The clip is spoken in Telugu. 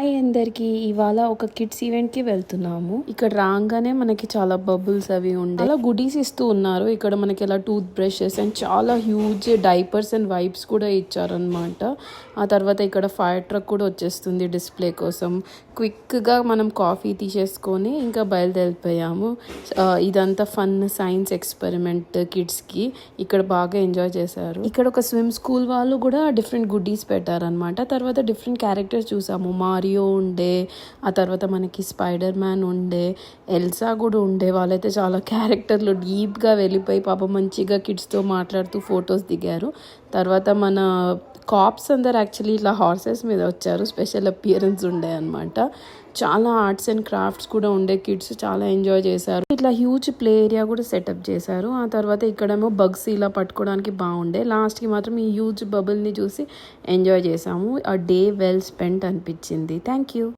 హాయ్ అందరికి ఇవాళ ఒక కిడ్స్ ఈవెంట్ కి వెళ్తున్నాము. ఇక్కడ రాగానే మనకి చాలా బబుల్స్ అవి ఉండే చాలా గుడీస్ ఇస్తూ ఉన్నారు. ఇక్కడ మనకి ఇలా టూత్ బ్రషెస్ అండ్ చాలా హ్యూజ్ డైపర్స్ అండ్ వైప్స్ కూడా ఇచ్చారనమాట. ఆ తర్వాత ఇక్కడ ఫైర్ ట్రక్ కూడా వచ్చేస్తుంది డిస్ప్లే కోసం. క్విక్ గా మనం కాఫీ తీసేసుకొని ఇంకా బయలుదేరిపోయాము. ఇదంతా ఫన్ సైన్స్ ఎక్స్పెరిమెంట్ కిడ్స్ కి. ఇక్కడ బాగా ఎంజాయ్ చేశారు. ఇక్కడ ఒక స్విమ్ స్కూల్ వాళ్ళు కూడా డిఫరెంట్ గుడ్డీస్ పెట్టారనమాట. తర్వాత డిఫరెంట్ క్యారెక్టర్స్ చూసాము. మారియో ఉండే, ఆ తర్వాత మనకి స్పైడర్ మ్యాన్ ఉండే, ఎల్సా కూడా ఉండే. వాళ్ళైతే చాలా క్యారెక్టర్లు డీప్గా వెళ్ళిపోయి పాపం మంచిగా కిడ్స్తో మాట్లాడుతూ ఫొటోస్ దిగారు. తర్వాత మన కాప్స్ అందరు యాక్చువల్లీ ఇట్లా హార్సెస్ మీద వచ్చారు. స్పెషల్ అపియరెన్స్ ఉండే అనమాట. చాలా ఆర్ట్స్ అండ్ క్రాఫ్ట్స్ కూడా ఉండే. కిడ్స్ చాలా ఎంజాయ్ చేశారు. ఇట్లా హ్యూజ్ ప్లే ఏరియా కూడా సెటప్ చేశారు. ఆ తర్వాత ఇక్కడేమో బగ్స్ ఇలా పట్టుకోవడానికి బాగుండే. లాస్ట్కి మాత్రం ఈ హ్యూజ్ బబుల్ని చూసి ఎంజాయ్ చేసాము. ఆ డే వెల్ స్పెంట్ అనిపించింది. Thank you.